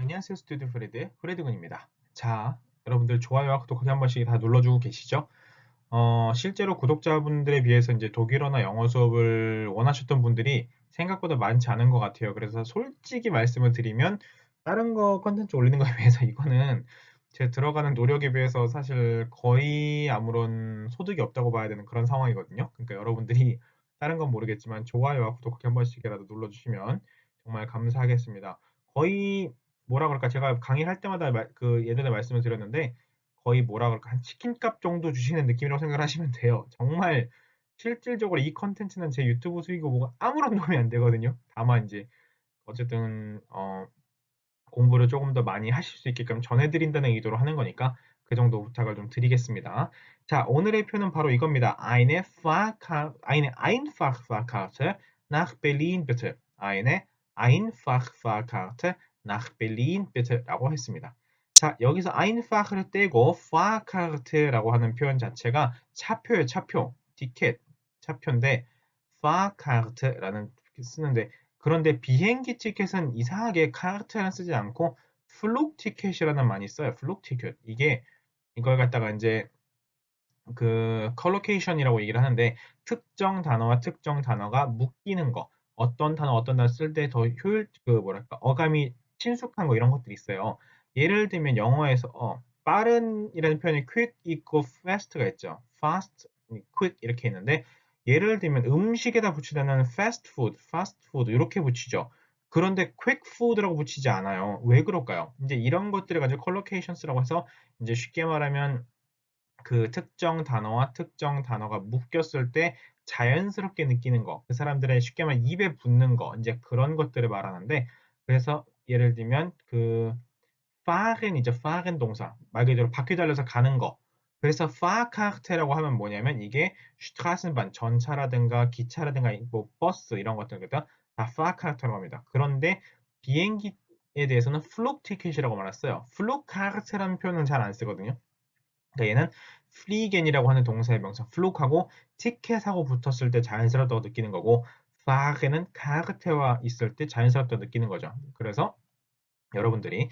안녕하세요, 스튜디오 프레드군입니다. 자, 여러분들 좋아요와 구독하기 한 번씩 다 눌러주고 계시죠? 실제로 구독자분들에 비해서 이제 독일어나 영어 수업을 원하셨던 분들이 생각보다 많지 않은 것 같아요. 그래서 솔직히 말씀을 드리면 다른 거 컨텐츠 올리는 거에 비해서 이거는 제 들어가는 노력에 비해서 사실 거의 아무런 소득이 없다고 봐야 되는 그런 상황이거든요. 그러니까 여러분들이 다른 건 모르겠지만 좋아요와 구독하기 한 번씩이라도 눌러주시면 정말 감사하겠습니다. 거의 뭐라 그럴까 제가 강의를 할 때마다 예전에 말씀을 드렸는데 거의 뭐라 그럴까 한 치킨값 정도 주시는 느낌이라고 생각을 하시면 돼요. 정말 실질적으로 이 컨텐츠는 제 유튜브 수익이 보고 아무런 도움이 안 되거든요. 다만 이제 어쨌든 공부를 조금 더 많이 하실 수 있게끔 전해드린다는 의도로 하는 거니까 그 정도 부탁을 좀 드리겠습니다. 자, 오늘의 표는 바로 이겁니다. Eine Einfachfahrkarte nach Berlin bitte. Eine Einfachfahrkarte nach Berlin bitte 라고 했습니다. 자, 여기서 einfach를 떼고 Fahrkarte라고 하는 표현 자체가 차표예요, 차표. 티켓, 차표인데 Fahrkarte라는 쓰는데 그런데 비행기 티켓은 이상하게 카르트는 쓰지 않고 플룩 티켓이라는 말이 있어요. 플룩 티켓. 이게 이걸 갖다가 이제 그 컬로케이션이라고 얘기를 하는데 특정 단어와 특정 단어가 묶이는 거. 어떤 단어 쓸 때 더 뭐랄까 어감이 친숙한 거 이런 것들이 있어요. 예를 들면 영어에서 빠른이라는 표현이 quick 있고 fast가 있죠. fast, quick 이렇게 있는데 예를 들면 음식에다 붙이다는 fast food 이렇게 붙이죠. 그런데 quick food라고 붙이지 않아요. 왜 그럴까요? 이제 이런 것들을 가지고 컬로케이션스라고 해서 이제 쉽게 말하면 그 특정 단어와 특정 단어가 묶였을 때 자연스럽게 느끼는 거, 그 사람들의 쉽게 말하면 입에 붙는 거, 이제 그런 것들을 말하는데, 그래서 예를 들면 그 fahren이죠. fahren 동사. 말 그대로 바퀴 달려서 가는 거. 그래서 Fahrkarte라고 하면 뭐냐면 이게 Straßenbahn, 전차라든가 기차라든가 뭐 버스 이런 것들거든. 다 Fahrkarte라고 합니다. 그런데 비행기에 대해서는 Flugticket이라고 말했어요. Flugkarte라는 표현은 잘 안 쓰거든요. 그러니까 얘는 플리겐이라고 하는 동사의 명사 플룩하고 티켓하고 붙었을 때 자연스럽다고 느끼는 거고 파게는 카르테와 있을 때 자연스럽다고 느끼는 거죠. 그래서 여러분들이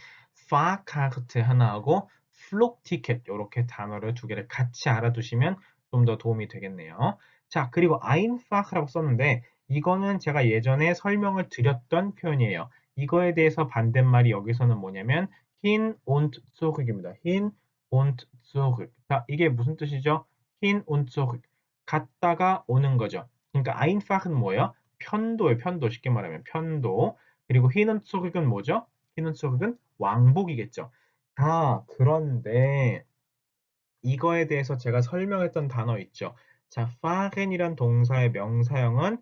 파카르테 하나하고 플룩 티켓 이렇게 단어를 두 개를 같이 알아두시면 좀 더 도움이 되겠네요. 자, 그리고 아인파크라고 썼는데 이거는 제가 예전에 설명을 드렸던 표현이에요. 이거에 대해서 반대말이 여기서는 뭐냐면 hin und zurück입니다. hin und zurück. 자, 이게 무슨 뜻이죠? hin und zurück. 갔다가 오는 거죠. 그러니까 einfach은 뭐예요? 편도예요. 편도. 쉽게 말하면 편도. 그리고 hin und zurück은 뭐죠? hin und zurück은 왕복이겠죠. 아, 그런데 이거에 대해서 제가 설명했던 단어 있죠. 자, fahren이란 동사의 명사형은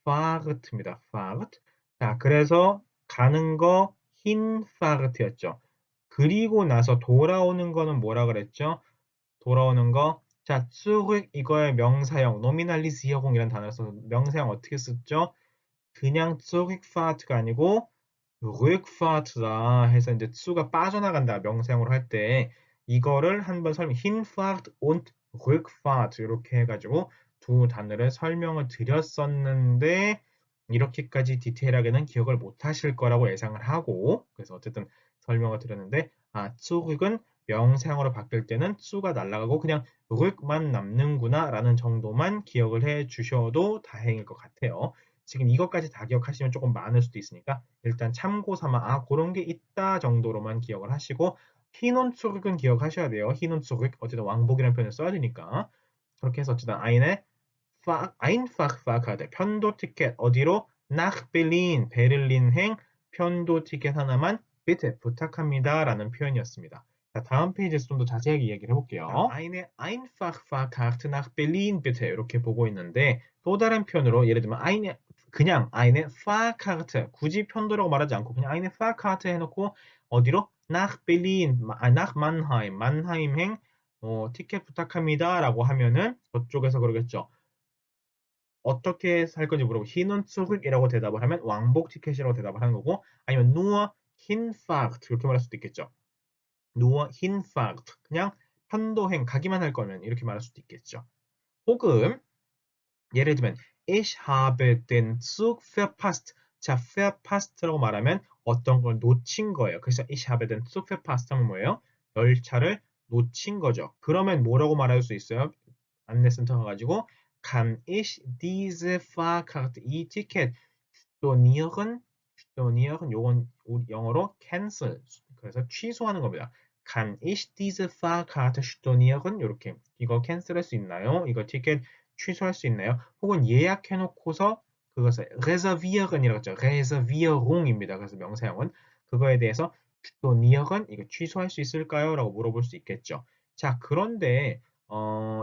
fahrt입니다. fahrt. 자, 그래서 가는 거 hinfahrt였죠. 그리고 나서 돌아오는 거는 뭐라 그랬죠? 돌아오는 거. 자, zurück 이거의 명사형 nominalisierung이라는 단어를 써서 명사형 어떻게 썼죠? 그냥 zurückfahrt가 아니고 rückfahrt다 해서 이제 수가 빠져나간다 명사형으로 할 때 이거를 한번 hinfahrt und rückfahrt 이렇게 해가지고 두 단어를 설명을 드렸었는데 이렇게까지 디테일하게는 기억을 못 하실 거라고 예상을 하고 그래서 어쨌든 설명을 드렸는데 zurück은 명사형으로 바뀔 때는 수가 날아가고 그냥 rück만 남는구나 라는 정도만 기억을 해 주셔도 다행일 것 같아요. 지금 이것까지 다 기억하시면 조금 많을 수도 있으니까 일단 참고 삼아 그런 게 있다 정도로만 기억을 하시고 hinunzurück은 기억하셔야 돼요. hinunzurück 어쨌든 왕복이라는 표현을 써야 되니까 그렇게 해서 어쨌든 Einfachfahrkarte 편도 티켓 어디로 nach Berlin 베를린행 편도 티켓 하나만 bitte 부탁합니다 라는 표현이었습니다. 자, 다음 페이지에서 좀 더 자세하게 이야기를 해볼게요. Eine Einfachfahrkarte nach Berlin bitte 이렇게 보고 있는데 또 다른 표현으로 예를 들면 그냥 eine Fahrkarte 굳이 편도라고 말하지 않고 그냥 eine Fahrkarte 해놓고 어디로 nach Berlin, nach Mannheim, 만하임행 티켓 부탁합니다 라고 하면은 저쪽에서 그러겠죠. 어떻게 살 건지 물어보고 hinunzurück이라고 대답을 하면 왕복 티켓이라고 대답을 하는 거고 아니면 nur Hinfahrt 이렇게 말할 수도 있겠죠. nur Hinfahrt 그냥 편도행 가기만 할 거면 이렇게 말할 수도 있겠죠. 혹은 예를 들면 Ich habe den Zug verpasst. 자, verpasst라고 말하면 어떤 걸 놓친 거예요. 그래서 ich habe den Zug verpasst 하면 뭐예요? 열차를 놓친 거죠. 그러면 뭐라고 말할 수 있어요? 안내센터 가가지고 kann ich diese Fahrkarte 이 티켓 stornieren? stornieren 요건 영어로 cancel 그래서 취소하는 겁니다. kann ich diese Fahrkarte stornieren? 이렇게 이거 캔슬할 수 있나요? 이거 티켓 취소할 수 있나요? 혹은 예약해 놓고서 그것을 reservieren이라고 했죠. reservierung입니다. 그래서 명사형은 그거에 대해서 stornieren 이거 취소할 수 있을까요? 라고 물어볼 수 있겠죠. 자, 그런데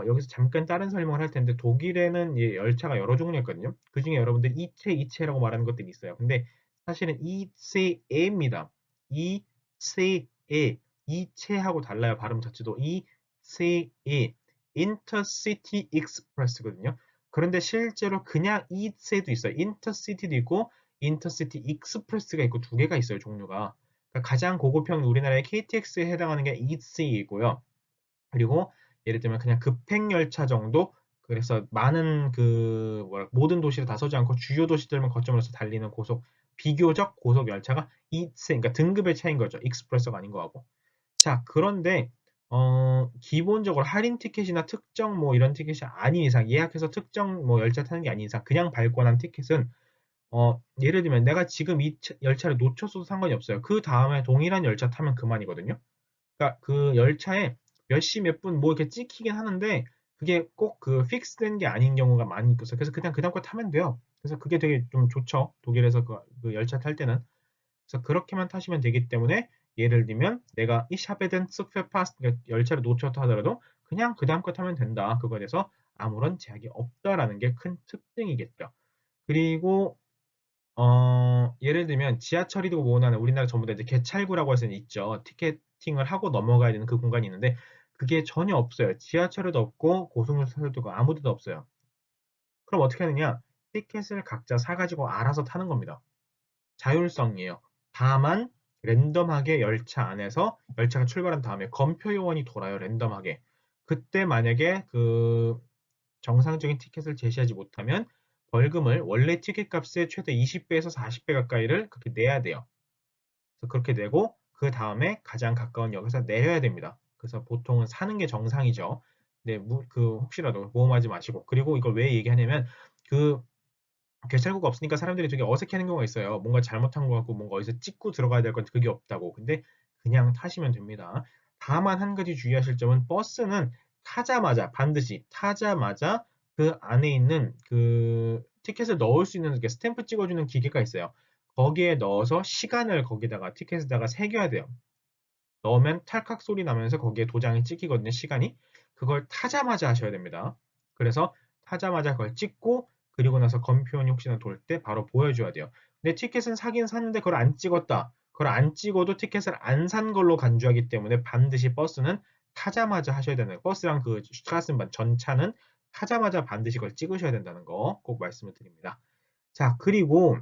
여기서 잠깐 다른 설명을 할 텐데 독일에는 열차가 여러 종류가 있거든요. 그 중에 여러분들 이체, 이체라고 말하는 것들이 있어요. 근데 사실은 이체에입니다. 이체에, 이체하고 달라요. 발음 자체도 이체에, 인터시티 익스프레스거든요. 그런데 실제로 그냥 이체도 있어요. 인터시티도 있고 인터시티 익스프레스가 있고 두 개가 있어요. 종류가. 그러니까 가장 고급형 우리나라의 KTX에 해당하는 게 이체이고요. 그리고 예를 들면 그냥 급행열차 정도 그래서 많은 모든 도시를 다 서지 않고 주요 도시들만 거점으로 해서 달리는 비교적 고속 열차가 이세 그러니까 등급의 차이인 거죠. 익스프레소가 아닌 거하고. 자, 그런데 기본적으로 할인 티켓이나 특정 이런 티켓이 아닌 이상 예약해서 특정 열차 타는 게 아닌 이상 그냥 발권한 티켓은 예를 들면 내가 지금 이 열차를 놓쳤어도 상관이 없어요. 그 다음에 동일한 열차 타면 그만이거든요. 그러니까 그 열차에 몇 시 몇 분 이렇게 찍히긴 하는데 그게 꼭 픽스된 게 아닌 경우가 많이 있어요. 그래서 그냥 그다음 거 타면 돼요. 그래서 그게 되게 좀 좋죠. 독일에서 그 열차 탈 때는. 그래서 그렇게만 타시면 되기 때문에 예를 들면 내가 이 샤베덴 스페파스 그러니까 열차를 놓쳤다 하더라도 그냥 그다음 거 타면 된다. 그거에 대해서 아무런 제약이 없다라는 게 큰 특징이겠죠. 그리고 예를 들면 지하철이고 뭐나 우리나라 전부 다 이제 개찰구라고 해서 있죠. 티켓팅을 하고 넘어가야 되는 그 공간이 있는데 그게 전혀 없어요. 지하철에도 없고 고속열차에도 없고 아무 데도 없어요. 그럼 어떻게 하느냐? 티켓을 각자 사가지고 알아서 타는 겁니다. 자율성이에요. 다만 랜덤하게 열차 안에서 열차가 출발한 다음에 검표 요원이 돌아요. 랜덤하게. 그때 만약에 정상적인 티켓을 제시하지 못하면 벌금을 원래 티켓 값의 최대 20배에서 40배 가까이를 그렇게 내야 돼요. 그래서 그렇게 내고 그 다음에 가장 가까운 역에서 내려야 됩니다. 그래서 보통은 사는 게 정상이죠. 네, 혹시라도 모험하지 마시고. 그리고 이걸 왜 얘기하냐면 그 개찰구가 없으니까 사람들이 되게 어색해하는 경우가 있어요. 뭔가 잘못한 것 같고 뭔가 어디서 찍고 들어가야 될 건 그게 없다고. 근데 그냥 타시면 됩니다. 다만 한 가지 주의하실 점은 버스는 반드시 타자마자 그 안에 있는 그 티켓을 넣을 수 있는 스탬프 찍어주는 기계가 있어요. 거기에 넣어서 시간을 거기다가 티켓에다가 새겨야 돼요. 넣으면 탈칵 소리 나면서 거기에 도장이 찍히거든요, 시간이. 그걸 타자마자 하셔야 됩니다. 그래서 타자마자 그걸 찍고 그리고 나서 검표원이 혹시나 돌 때 바로 보여줘야 돼요. 근데 티켓은 사긴 샀는데 그걸 안 찍었다. 그걸 안 찍어도 티켓을 안 산 걸로 간주하기 때문에 반드시 버스는 타자마자 하셔야 되는 거예요. 버스랑 그 슈트라센반 전차는 타자마자 반드시 그걸 찍으셔야 된다는 거 꼭 말씀을 드립니다. 자, 그리고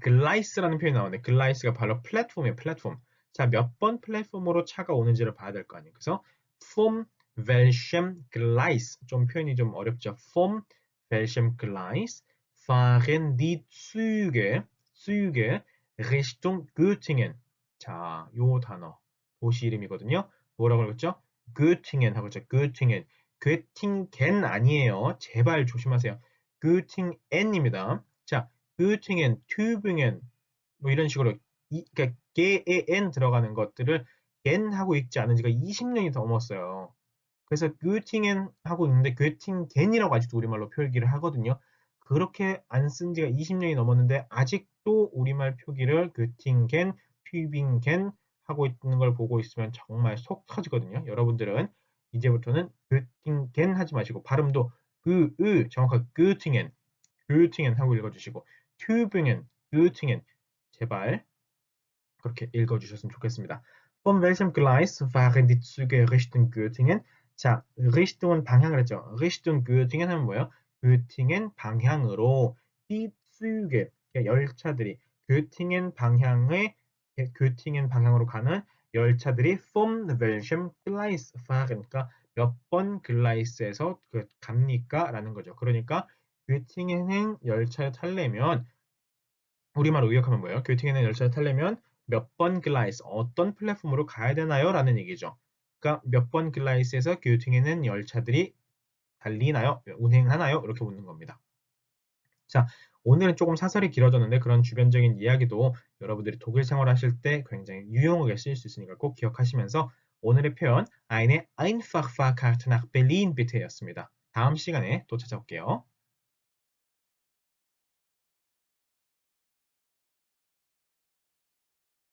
글라이스라는 표현이 나오네. 글라이스가 바로 플랫폼이에요, 플랫폼. 자, 몇 번 플랫폼으로 차가 오는지를 봐야 될 거 아니에요. 그래서 vom welchem Gleis 좀 표현이 좀 어렵죠. vom welchem Gleis fahren die Züge Richtung Göttingen. 자, 요 단어 도시 이름이거든요. 뭐라고 그랬죠? Göttingen 하고 있죠. Göttingen. göttingen 아니에요. 제발 조심하세요. Göttingen입니다. 자, Göttingen, Tübingen 이런 식으로 그러니까 gen 들어가는 것들을 gen 하고 읽지 않은 지가 20년이 넘었어요. 그래서 Göttingen 하고 있는데 Göttingen이라고 아직도 우리말로 표기를 하거든요. 그렇게 안 쓴 지가 20년이 넘었는데 아직도 우리말 표기를 Göttingen, Tübingen 하고 있는 걸 보고 있으면 정말 속 터지거든요. 여러분들은 이제부터는 Göttingen 하지 마시고 발음도 정확하게 Göttingen 하고 읽어주시고 Tübingen, Göttingen 제발 그렇게 읽어주셨으면 좋겠습니다. Von welchem Gleis fahren die Züge Richtung Göttingen? 자, Richtung은 방향을 했죠. Richtung Göttingen 하면 뭐예요? Göttingen 방향으로 die Züge 열차들이 Göttingen 방향으로 가는 열차들이 von welchem Gleis fahren 그러니까 몇 번 글라이스에서 갑니까? 라는 거죠. 그러니까 Göttingen행 열차를 타려면 우리말로 의역하면 뭐예요? 교팅에는 열차를 타려면 몇 번 글라이스, 어떤 플랫폼으로 가야 되나요? 라는 얘기죠. 그러니까 몇 번 글라이스에서 교팅에는 열차들이 달리나요? 운행하나요? 이렇게 묻는 겁니다. 자, 오늘은 조금 사설이 길어졌는데 그런 주변적인 이야기도 여러분들이 독일 생활하실 때 굉장히 유용하게 쓰일 수 있으니까 꼭 기억하시면서 오늘의 표현 eine Einfachfahrkarte nach Berlin bitte였습니다. 다음 시간에 또 찾아올게요.